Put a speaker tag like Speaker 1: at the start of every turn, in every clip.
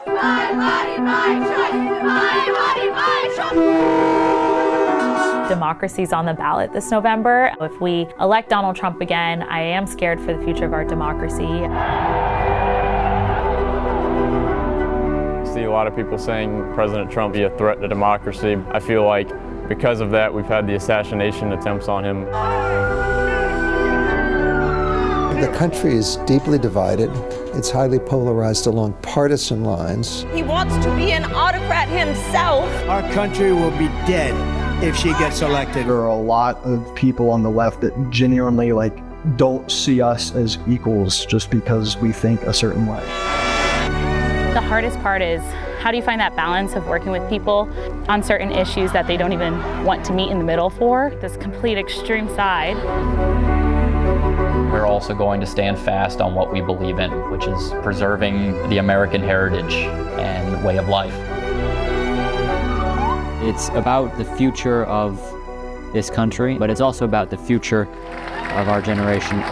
Speaker 1: My body, my choice. My body, my choice.
Speaker 2: Democracy's on the ballot this November. If we elect Donald Trump again, I am scared for the future of our democracy.
Speaker 3: I see a lot of people saying President Trump be a threat to democracy. I feel like because of that, we've had the assassination attempts on him.
Speaker 4: The country is deeply divided. It's highly polarized along partisan lines.
Speaker 5: He wants to be an autocrat himself.
Speaker 6: Our country will be dead if she gets elected.
Speaker 7: There are a lot of people on the left that genuinely don't see us as equals just because we think a certain way.
Speaker 2: The hardest part is, how do you find that balance of working with people on certain issues that they don't even want to meet in the middle for? This complete extreme side.
Speaker 8: We're also going to stand fast on what we believe in, which is preserving the American heritage and way of life.
Speaker 9: It's about the future of this country, but it's also about the future of our generation.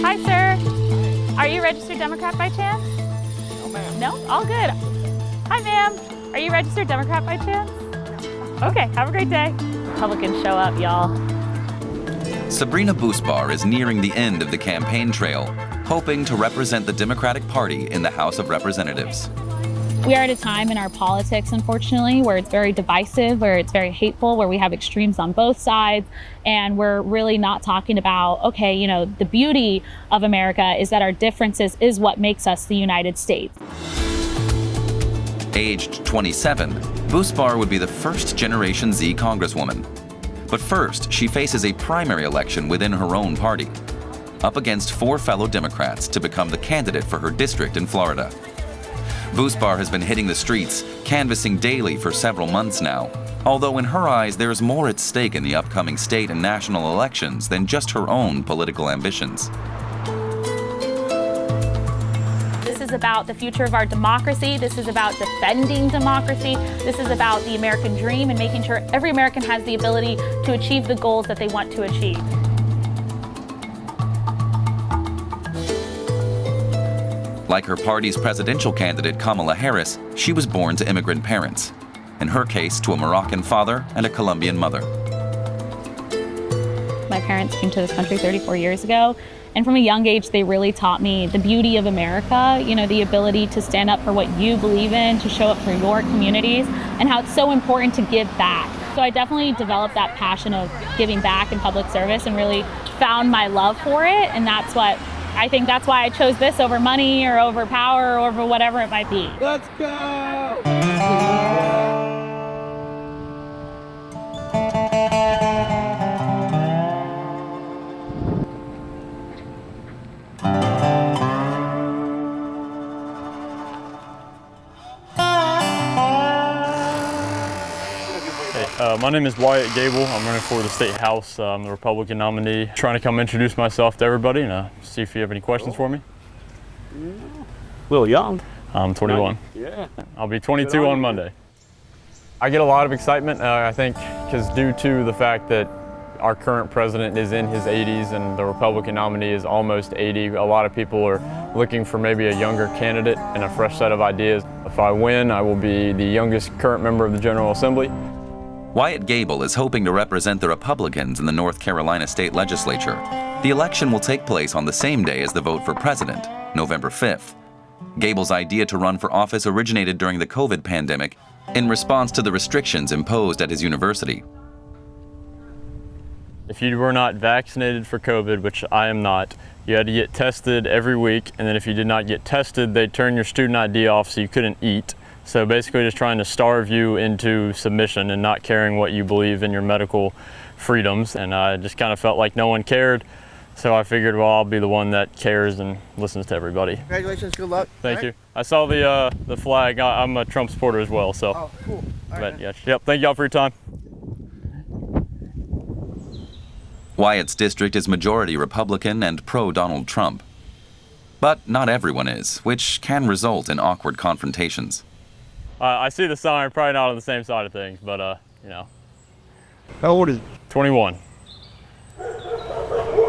Speaker 2: Hi, sir. Are you a registered Democrat by chance?
Speaker 6: No, ma'am.
Speaker 2: No? All good. Hi, ma'am. Are you a registered Democrat by chance? No. Okay, have a great day. Republicans show up, y'all.
Speaker 10: Sabrina Bousbar is nearing the end of the campaign trail, hoping to represent the Democratic Party in the House of Representatives.
Speaker 2: We are at a time in our politics, unfortunately, where it's very divisive, where it's very hateful, where we have extremes on both sides, and we're really not talking about, okay, you know, the beauty of America is that our differences is what makes us the United States.
Speaker 10: Aged 27, Bousbar would be the first Generation Z Congresswoman. But first, she faces a primary election within her own party, up against 4 fellow Democrats to become the candidate for her district in Florida. Bousbar has been hitting the streets, canvassing daily for several months now, although in her eyes there's more at stake in the upcoming state and national elections than just her own political ambitions.
Speaker 2: This is about the future of our democracy. This is about defending democracy. This is about the American dream and making sure every American has the ability to achieve the goals that they want to achieve.
Speaker 10: Like her party's presidential candidate Kamala Harris, she was born to immigrant parents. In her case, to a Moroccan father and a Colombian mother.
Speaker 2: My parents came to this country 34 years ago, and from a young age, they really taught me the beauty of America, you know, the ability to stand up for what you believe in, to show up for your communities, and how it's so important to give back. So I definitely developed that passion of giving back in public service and really found my love for it, and that's why I chose this over money or over power or over whatever it might be.
Speaker 6: Let's go!
Speaker 3: My name is Wyatt Gable. I'm running for the State House. I'm the Republican nominee. Trying to come introduce myself to everybody and see if you have any questions for me.
Speaker 11: A little young.
Speaker 3: I'm 21.
Speaker 11: Yeah.
Speaker 3: I'll be 22 on Monday. I get a lot of excitement, I think, because due to the fact that our current president is in his 80s and the Republican nominee is almost 80, a lot of people are looking for maybe a younger candidate and a fresh set of ideas. If I win, I will be the youngest current member of the General Assembly.
Speaker 10: Wyatt Gable is hoping to represent the Republicans in the North Carolina state legislature. The election will take place on the same day as the vote for president, November 5th. Gable's idea to run for office originated during the COVID pandemic in response to the restrictions imposed at his university.
Speaker 3: If you were not vaccinated for COVID, which I am not, you had to get tested every week, and then if you did not get tested, they'd turn your student ID off so you couldn't eat. So basically just trying to starve you into submission and not caring what you believe in your medical freedoms. And I just kind of felt like no one cared. So I figured, well, I'll be the one that cares and listens to everybody.
Speaker 6: Congratulations, good luck.
Speaker 3: Thank you. I saw the flag. I'm a Trump supporter as well, so.
Speaker 6: Oh, cool. All right,
Speaker 3: yeah, yep, thank y'all for your time.
Speaker 10: Wyatt's district is majority Republican and pro-Donald Trump. But not everyone is, which can result in awkward confrontations.
Speaker 3: I see the sign, probably not on the same side of things, but, you know.
Speaker 12: How old is he?
Speaker 3: 21.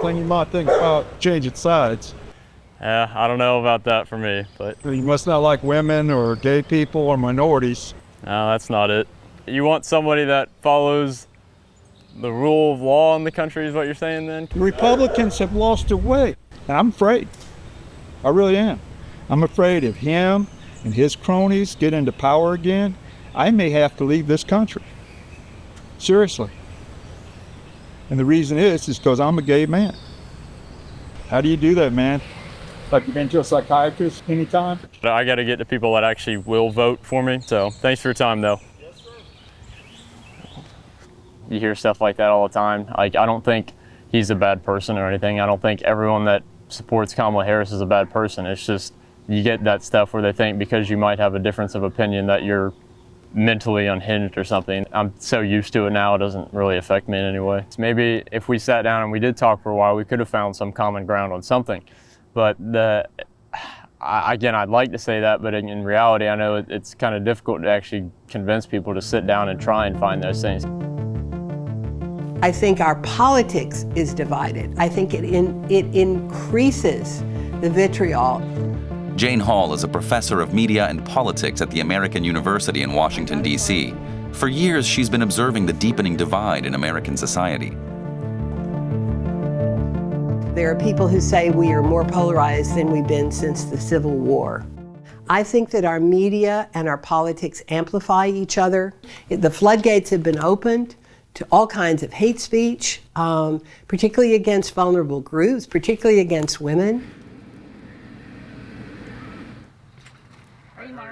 Speaker 12: When you might think about changing sides.
Speaker 3: Yeah, I don't know about that for me, but.
Speaker 12: You must not like women or gay people or minorities.
Speaker 3: No, that's not it. You want somebody that follows the rule of law in the country is what you're saying then?
Speaker 12: The Republicans have lost their way, and I'm afraid. I really am. I'm afraid if him and his cronies get into power again, I may have to leave this country. Seriously. And the reason is because I'm a gay man. How do you do that, man? Like, you've been to a psychiatrist anytime?
Speaker 3: I got to get to people that actually will vote for me. So thanks for your time, though.
Speaker 12: Yes, sir.
Speaker 3: You hear stuff like that all the time. Like, I don't think he's a bad person or anything. I don't think everyone that supports Kamala Harris is a bad person. It's just you get that stuff where they think because you might have a difference of opinion that you're mentally unhinged or something. I'm so used to it now, it doesn't really affect me in any way. Maybe if we sat down and we did talk for a while, we could have found some common ground on something. But again, I'd like to say that, but in reality, I know it's kind of difficult to actually convince people to sit down and try and find those things.
Speaker 13: I think our politics is divided. I think it increases the vitriol.
Speaker 10: Jane Hall is a professor of media and politics at the American University in Washington, D.C. For years, she's been observing the deepening divide in American society.
Speaker 13: There are people who say we are more polarized than we've been since the Civil War. I think that our media and our politics amplify each other. The floodgates have been opened to all kinds of hate speech, particularly against vulnerable groups, particularly against women.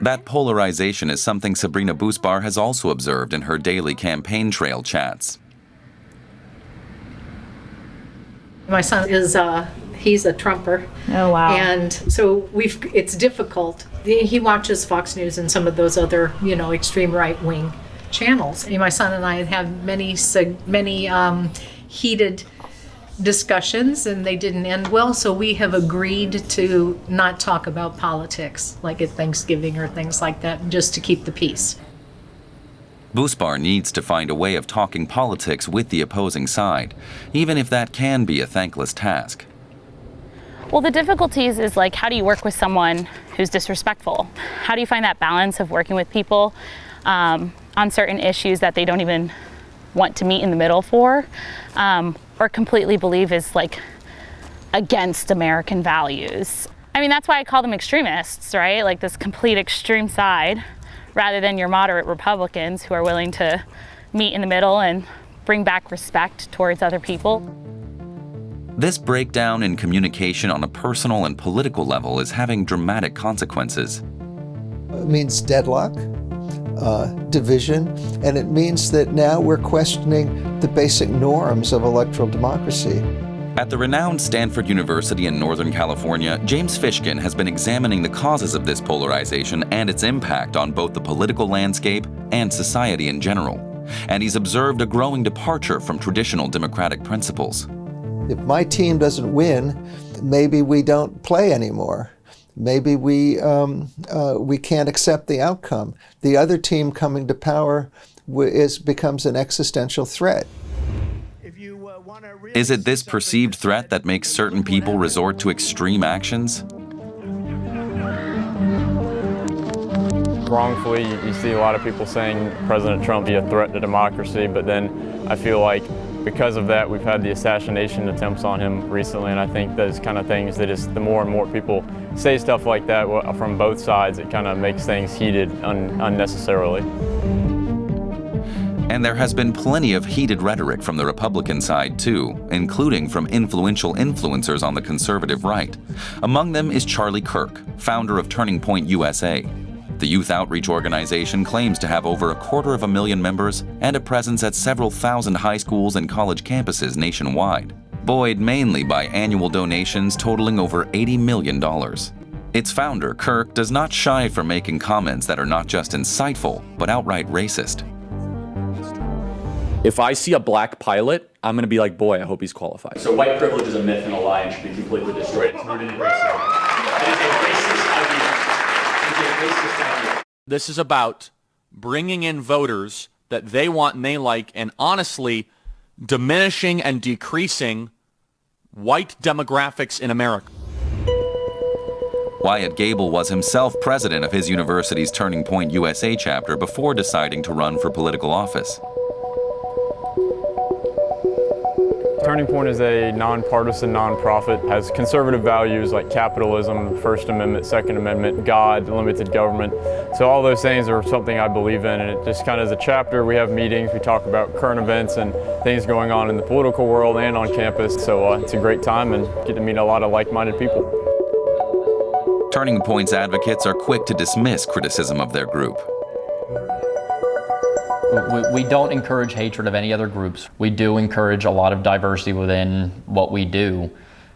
Speaker 10: That polarization is something Sabrina Bousbar has also observed in her daily campaign trail chats.
Speaker 14: My son is he's a Trumper.
Speaker 2: Oh, wow.
Speaker 14: And so it's difficult. He watches Fox News and some of those other, extreme right-wing channels. And my son and I have many heated discussions, and they didn't end well, so we have agreed to not talk about politics, like at Thanksgiving or things like that, just to keep the peace.
Speaker 10: Bousbar needs to find a way of talking politics with the opposing side, even if that can be a thankless task.
Speaker 2: Well, the difficulties is like, how do you work with someone who's disrespectful? How do you find that balance of working with people on certain issues that they don't even want to meet in the middle for, or completely believe is like against American values? I mean, that's why I call them extremists, right? Like this complete extreme side, rather than your moderate Republicans who are willing to meet in the middle and bring back respect towards other people.
Speaker 10: This breakdown in communication on a personal and political level is having dramatic consequences.
Speaker 4: It means deadlock, division, and it means that now we're questioning the basic norms of electoral democracy.
Speaker 10: At the renowned Stanford University in Northern California, James Fishkin has been examining the causes of this polarization and its impact on both the political landscape and society in general. And he's observed a growing departure from traditional democratic principles.
Speaker 4: If my team doesn't win, maybe we don't play anymore. Maybe we can't accept the outcome. The other team coming to power becomes an existential threat.
Speaker 10: Is it this perceived threat that makes certain people resort to extreme actions?
Speaker 3: Wrongfully, you see a lot of people saying President Trump be a threat to democracy, but then I feel like because of that, we've had the assassination attempts on him recently, and I think those kind of things that is, the more and more people say stuff like that from both sides, it kind of makes things heated unnecessarily.
Speaker 10: And there has been plenty of heated rhetoric from the Republican side, too, including from influential influencers on the conservative right. Among them is Charlie Kirk, founder of Turning Point USA. The youth outreach organization claims to have over 250,000 members and a presence at several thousand high schools and college campuses nationwide, buoyed mainly by annual donations totaling over $80 million. Its founder, Kirk, does not shy from making comments that are not just insightful, but outright racist.
Speaker 15: If I see a black pilot, I'm going to be like, boy, I hope he's qualified.
Speaker 16: So white privilege is a myth and a lie and should be completely destroyed. It's rooted in racism.
Speaker 15: This is about bringing in voters that they want and they like, and honestly, diminishing and decreasing white demographics in America.
Speaker 10: Wyatt Gable was himself president of his university's Turning Point USA chapter before deciding to run for political office.
Speaker 3: Turning Point is a nonpartisan nonprofit, has conservative values like capitalism, First Amendment, Second Amendment, God, limited government. So all those things are something I believe in, and it just kind of as a chapter, we have meetings, we talk about current events and things going on in the political world and on campus. So it's a great time and get to meet a lot of like-minded people.
Speaker 10: Turning Point's advocates are quick to dismiss criticism of their group.
Speaker 8: We don't encourage hatred of any other groups. We do encourage a lot of diversity within what we do.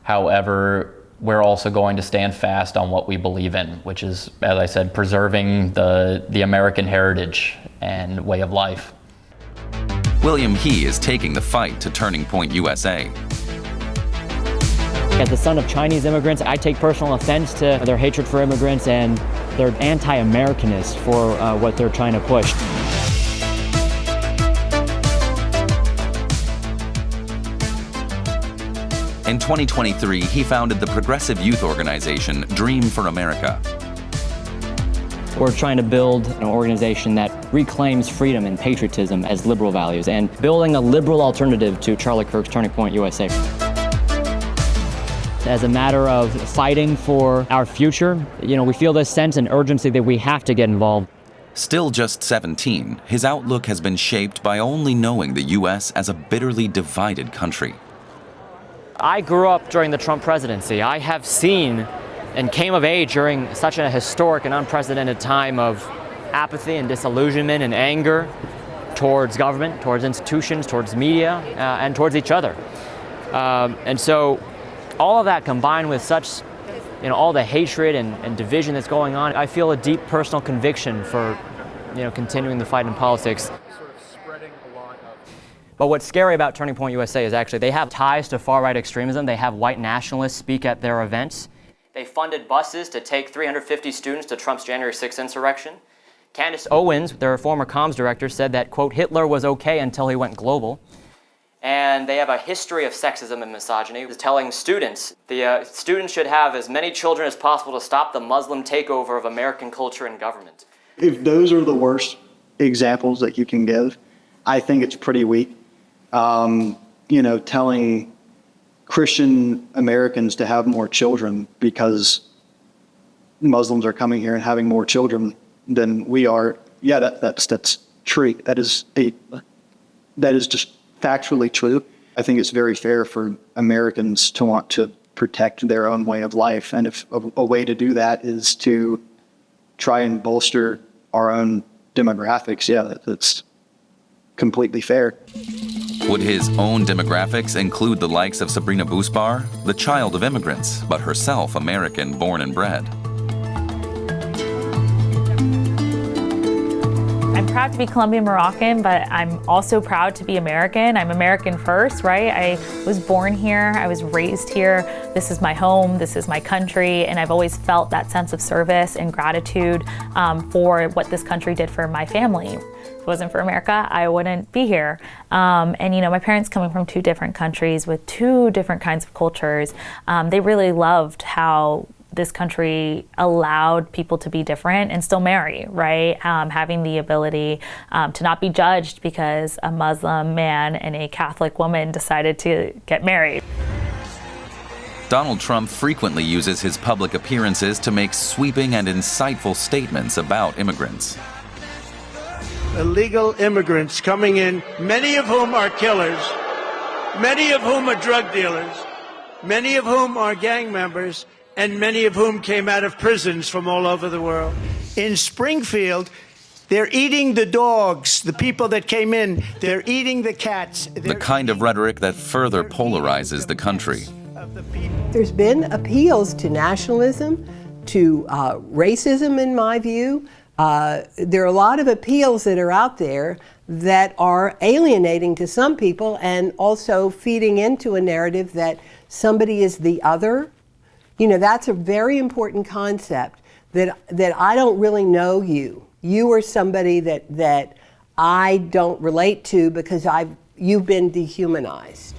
Speaker 8: However, we're also going to stand fast on what we believe in, which is, as I said, preserving the American heritage and way of life.
Speaker 10: William He is taking the fight to Turning Point USA.
Speaker 9: As the son of Chinese immigrants, I take personal offense to their hatred for immigrants and their anti-Americanness for what they're trying to push.
Speaker 10: In 2023, he founded the progressive youth organization Dream for America.
Speaker 9: We're trying to build an organization that reclaims freedom and patriotism as liberal values and building a liberal alternative to Charlie Kirk's Turning Point USA. As a matter of fighting for our future, we feel this sense and urgency that we have to get involved.
Speaker 10: Still just 17, his outlook has been shaped by only knowing the U.S. as a bitterly divided country.
Speaker 9: I grew up during the Trump presidency. I have seen and came of age during such a historic and unprecedented time of apathy and disillusionment and anger towards government, towards institutions, towards media, and towards each other. And so all of that combined with such, all the hatred and division that's going on, I feel a deep personal conviction for, continuing the fight in politics. But what's scary about Turning Point USA is actually they have ties to far-right extremism. They have white nationalists speak at their events. They funded buses to take 350 students to Trump's January 6th insurrection. Candace Owens, their former comms director, said that, quote, Hitler was okay until he went global. And they have a history of sexism and misogyny, telling students the students should have as many children as possible to stop the Muslim takeover of American culture and government.
Speaker 7: If those are the worst examples that you can give, I think it's pretty weak. Telling Christian Americans to have more children because Muslims are coming here and having more children than we are. Yeah, that's true. That is just factually true. I think it's very fair for Americans to want to protect their own way of life. And if a way to do that is to try and bolster our own demographics, yeah, that's completely fair.
Speaker 10: Would his own demographics include the likes of Sabrina Bousbar, the child of immigrants, but herself American born and bred?
Speaker 2: I'm proud to be Colombian Moroccan, but I'm also proud to be American. I'm American first, right? I was born here, I was raised here. This is my home, this is my country, and I've always felt that sense of service and gratitude for what this country did for my family. If it wasn't for America, I wouldn't be here. My parents coming from two different countries with two different kinds of cultures, they really loved how this country allowed people to be different and still marry, right? Having the ability to not be judged because a Muslim man and a Catholic woman decided to get married.
Speaker 10: Donald Trump frequently uses his public appearances to make sweeping and insightful statements about immigrants.
Speaker 6: Illegal immigrants coming in, many of whom are killers, many of whom are drug dealers, many of whom are gang members, and many of whom came out of prisons from all over the world. In Springfield, they're eating the dogs, the people that came in, they're eating the cats.
Speaker 10: The kind of rhetoric that further polarizes the country.
Speaker 13: There's been appeals to nationalism, to racism, in my view. There are a lot of appeals that are out there that are alienating to some people and also feeding into a narrative that somebody is the other, You know, that's a very important concept that I don't really know you. You are somebody that I don't relate to because you've been dehumanized.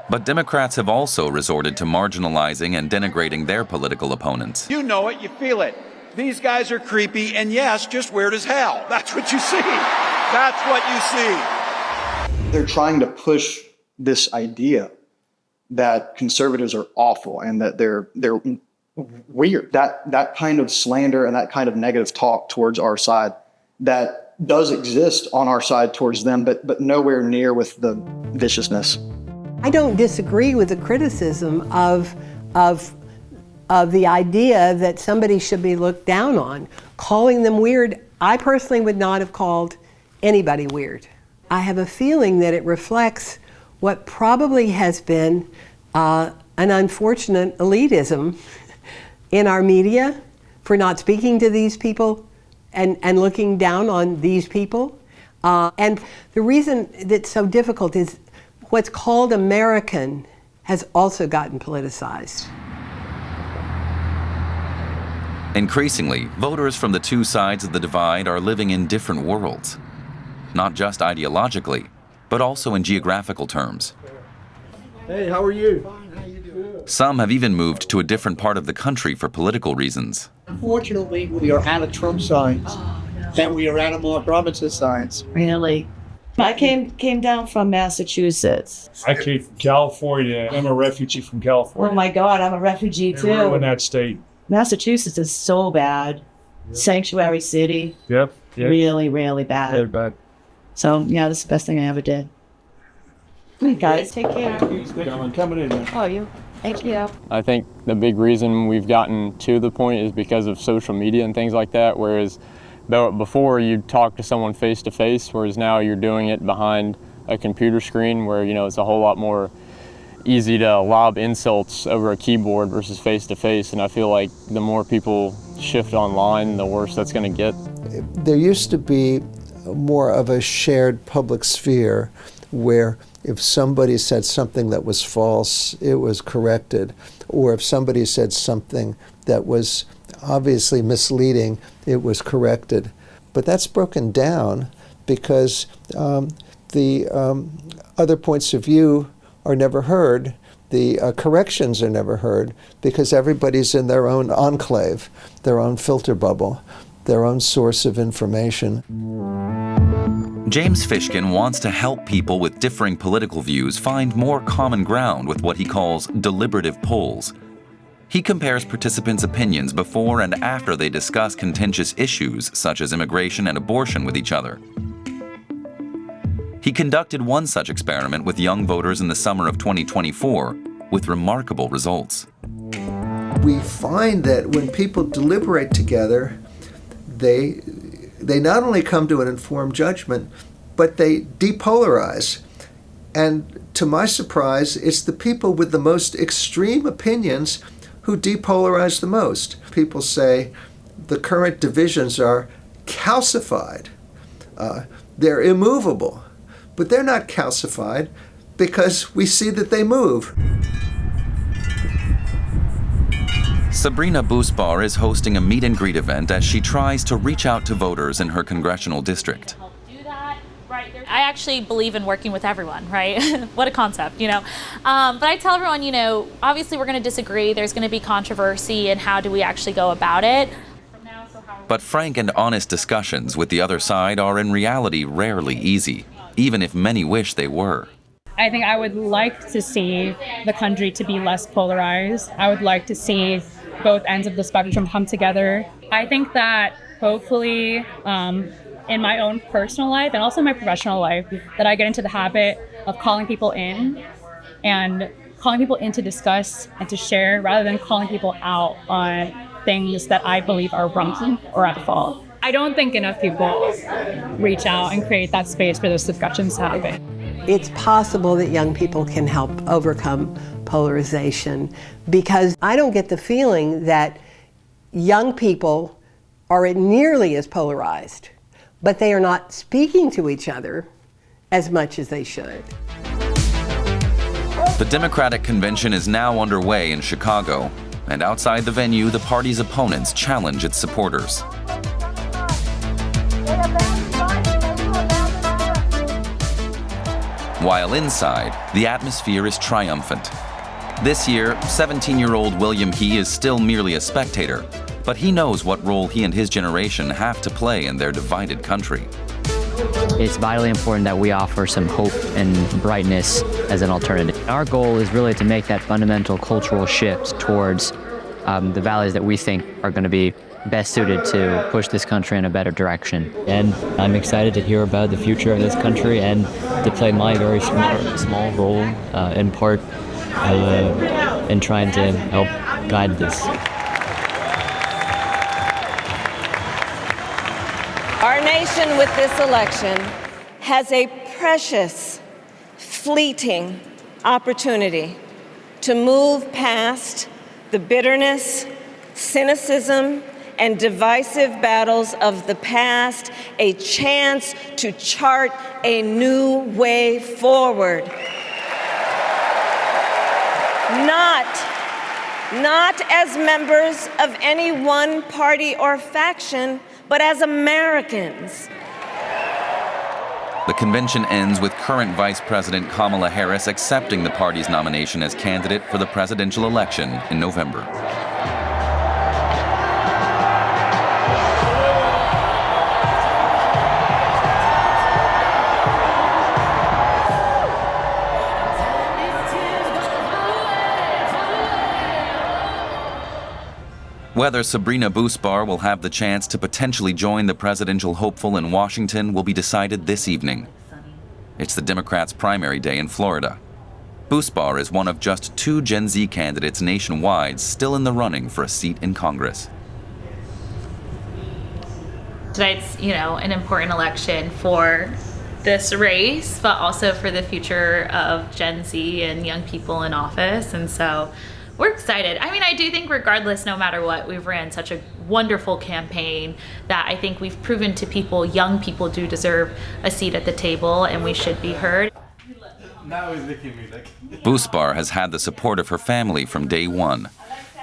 Speaker 10: But Democrats have also resorted to marginalizing and denigrating their political opponents.
Speaker 6: You know it, you feel it. These guys are creepy and yes, just weird as hell. That's what you see. That's what you see.
Speaker 7: They're trying to push this idea that conservatives are awful and that they're weird. That kind of slander and that kind of negative talk towards our side that does exist on our side towards them, but nowhere near with the viciousness.
Speaker 13: I don't disagree with the criticism of the idea that somebody should be looked down on. Calling them weird, I personally would not have called anybody weird. I have a feeling that it reflects what probably has been an unfortunate elitism in our media for not speaking to these people and looking down on these people. And the reason that's so difficult is what's called American has also gotten politicized.
Speaker 10: Increasingly, voters from the two sides of the divide are living in different worlds, not just ideologically, but also in geographical terms.
Speaker 16: Hey, how are you?
Speaker 17: Fine, how you doing?
Speaker 10: Some have even moved to a different part of the country for political reasons.
Speaker 16: Unfortunately, we are out of Trump signs, and we are out of Mark Robinson signs.
Speaker 17: Really? I came down from Massachusetts.
Speaker 18: I came from California. I'm a refugee from California.
Speaker 17: Oh my God, I'm a refugee too.
Speaker 18: They ruined that state.
Speaker 17: Massachusetts is so bad. Sanctuary city.
Speaker 18: Yep.
Speaker 17: Really, really bad.
Speaker 18: Very bad.
Speaker 17: So yeah, this is the best thing I ever did. Hey guys, take care.
Speaker 16: Coming in there.
Speaker 17: Oh, you. Thank you.
Speaker 3: I think the big reason we've gotten to the point is because of social media and things like that, whereas before you'd talk to someone face to face, whereas now you're doing it behind a computer screen where, you know, it's a whole lot more easy to lob insults over a keyboard versus face to face. And I feel like the more people shift online, the worse that's going to get.
Speaker 4: There used to be more of a shared public sphere where if somebody said something that was false, it was corrected. Or if somebody said something that was obviously misleading, it was corrected. But that's broken down because the other points of view are never heard. The corrections are never heard because everybody's in their own enclave, their own filter bubble, their own source of information.
Speaker 10: James Fishkin wants to help people with differing political views find more common ground with what he calls deliberative polls. He compares participants' opinions before and after they discuss contentious issues such as immigration and abortion with each other. He conducted one such experiment with young voters in the summer of 2024 with remarkable results.
Speaker 4: We find that when people deliberate together, they not only come to an informed judgment, but they depolarize. And to my surprise, it's the people with the most extreme opinions who depolarize the most. People say the current divisions are calcified. They're immovable. But they're not calcified because we see that they move.
Speaker 10: Sabrina Bousbar is hosting a meet and greet event as she tries to reach out to voters in her congressional district.
Speaker 2: I actually believe in working with everyone, right? What a concept, you know. But I tell everyone, you know, obviously we're going to disagree. There's going to be controversy, and how do we actually go about it?
Speaker 10: But frank and honest discussions with the other side are in reality rarely easy, even if many wish they were.
Speaker 19: I think I would like to see the country to be less polarized. I would like to see both ends of the spectrum come together. I think that hopefully in my own personal life and also my professional life, that I get into the habit of calling people in to discuss and to share rather than calling people out on things that I believe are wrong or at fault. I don't think enough people reach out and create that space for those discussions to happen.
Speaker 13: It's possible that young people can help overcome polarization because I don't get the feeling that young people are nearly as polarized, but they are not speaking to each other as much as they should.
Speaker 10: The Democratic convention is now underway in Chicago, And outside the venue, the party's opponents challenge its supporters. While inside, the atmosphere is triumphant. This year, 17-year-old William He is still merely a spectator, but he knows what role he and his generation have to play in their divided country.
Speaker 9: It's vitally important that we offer some hope and brightness as an alternative. Our goal is really to make that fundamental cultural shift towards the values that we think are going to be best suited to push this country in a better direction. And I'm excited to hear about the future of this country and to play my very small role in part in trying to help guide this.
Speaker 5: Our nation with this election has a precious, fleeting opportunity to move past the bitterness, cynicism, and divisive battles of the past, a chance to chart a new way forward. Not as members of any one party or faction, but as Americans.
Speaker 10: The convention ends with current Vice President Kamala Harris accepting the party's nomination as candidate for the presidential election in November. Whether Sabrina Bousbar will have the chance to potentially join the presidential hopeful in Washington will be decided this evening. It's the Democrats' primary day in Florida. Bousbar is one of just 2 Gen Z candidates nationwide still in the running for a seat in Congress.
Speaker 20: Tonight's, an important election for this race, but also for the future of Gen Z and young people in office. And so we're excited. I do think regardless, no matter what, we've ran such a wonderful campaign that I think we've proven to people, young people do deserve a seat at the table and we should be heard.
Speaker 10: Bousbar has had the support of her family from day one.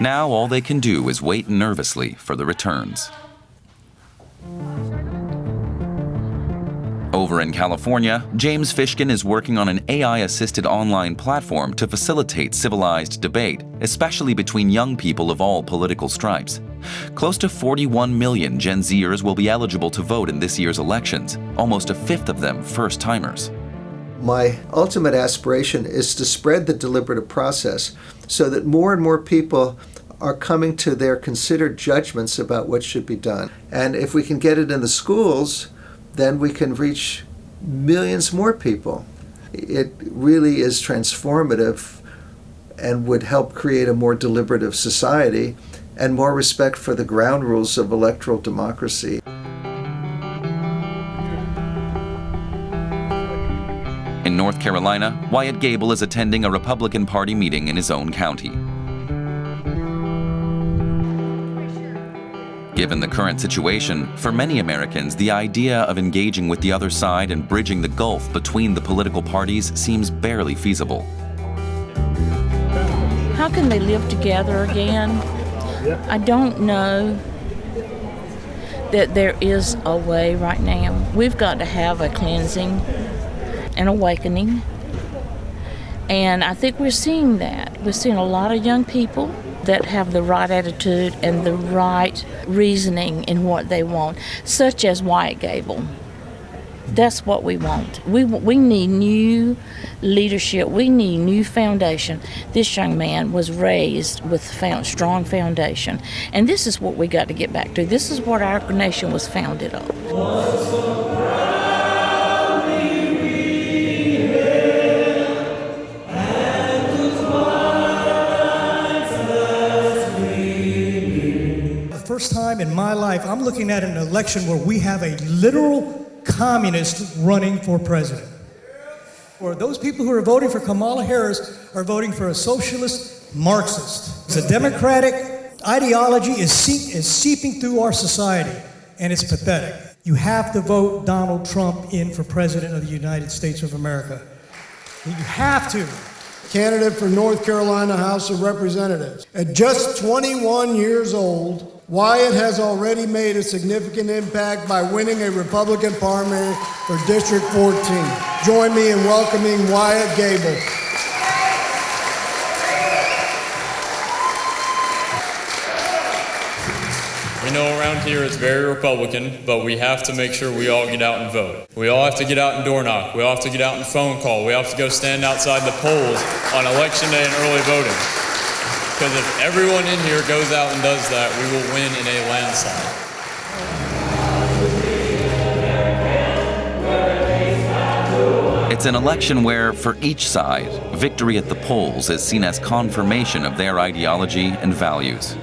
Speaker 10: Now all they can do is wait nervously for the returns. Over in California, James Fishkin is working on an AI-assisted online platform to facilitate civilized debate, especially between young people of all political stripes. Close to 41 million Gen Zers will be eligible to vote in this year's elections, almost a fifth of them first-timers.
Speaker 4: My ultimate aspiration is to spread the deliberative process so that more and more people are coming to their considered judgments about what should be done. And if we can get it in the schools, then we can reach millions more people. It really is transformative and would help create a more deliberative society and more respect for the ground rules of electoral democracy.
Speaker 10: In North Carolina, Wyatt Gable is attending a Republican Party meeting in his own county. Given the current situation, for many Americans, the idea of engaging with the other side and bridging the gulf between the political parties seems barely feasible.
Speaker 17: How can they live together again? I don't know that there is a way right now. We've got to have a cleansing, an awakening, and I think we're seeing that. We're seeing a lot of young people that have the right attitude and the right reasoning in what they want, such as Wyatt Gable. That's what we want. We need new leadership. We need new foundation. This young man was raised with strong foundation, and this is what we got to get back to. This is what our nation was founded on.
Speaker 19: First time in my life, I'm looking at an election where we have a literal communist running for president. Or those people who are voting for Kamala Harris are voting for a socialist Marxist. The democratic ideology is seeping through our society, and it's pathetic. You have to vote Donald Trump in for president of the United States of America. You have to. candidate for North Carolina House of Representatives. At just 21 years old, Wyatt has already made a significant impact by winning a Republican primary for District 14. Join me in welcoming Wyatt Gable.
Speaker 3: We know around here it's very Republican, but we have to make sure we all get out and vote. We all have to get out and door knock. We all have to get out and phone call. We have to go stand outside the polls on Election Day and early voting. Because if everyone in here goes out and does that, we will win in a landslide.
Speaker 10: It's an election where, for each side, victory at the polls is seen as confirmation of their ideology and values.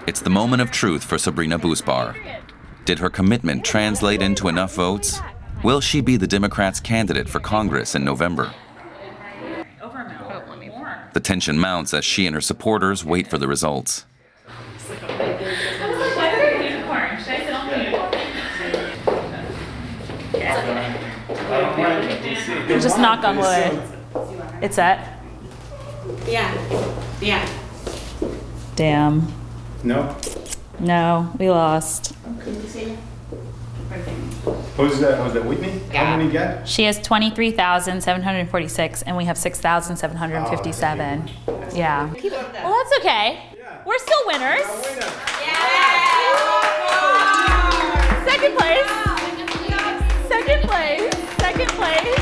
Speaker 10: It's the moment of truth for Sabrina Bousbar. Did her commitment translate into enough votes? Will she be the Democrats' candidate for Congress in November? The tension mounts as she and her supporters wait for the results.
Speaker 2: Just knock on wood. It's set.
Speaker 5: Yeah.
Speaker 2: Damn.
Speaker 12: No?
Speaker 2: No, we lost.
Speaker 12: Who's that, Whitney? How many you got?
Speaker 2: She has 23,746, and we have 6,757. Yeah. Well, that's okay. We're still winners. Second place. Second place. Second place.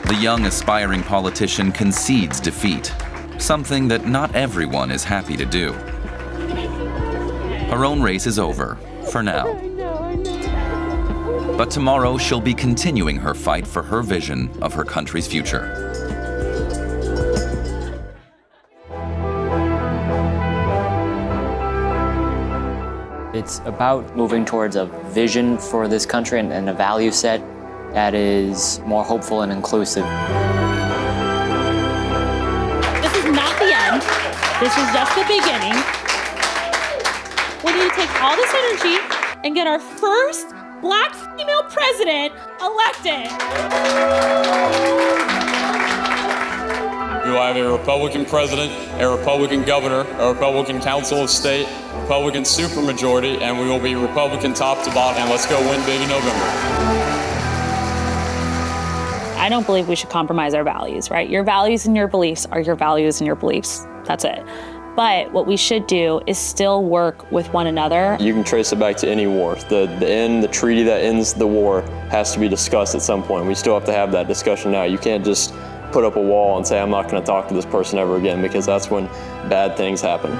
Speaker 10: The young, aspiring politician concedes defeat, something that not everyone is happy to do. Her own race is over, for now. But tomorrow she'll be continuing her fight for her vision of her country's future.
Speaker 9: It's about moving towards a vision for this country and a value set that is more hopeful and inclusive.
Speaker 2: This is not the end. This is just the beginning. We need to take all this energy and get our first Black female president elected.
Speaker 3: We will have a Republican president, a Republican governor, a Republican council of state, Republican supermajority, and we will be Republican top to bottom. And let's go win big in November.
Speaker 2: I don't believe we should compromise our values, right? Your values and your beliefs are your values and your beliefs. That's it. But what we should do is still work with one another.
Speaker 3: You can trace it back to any war. The treaty that ends the war has to be discussed at some point. We still have to have that discussion now. You can't just put up a wall and say, I'm not going to talk to this person ever again, because that's when bad things happen.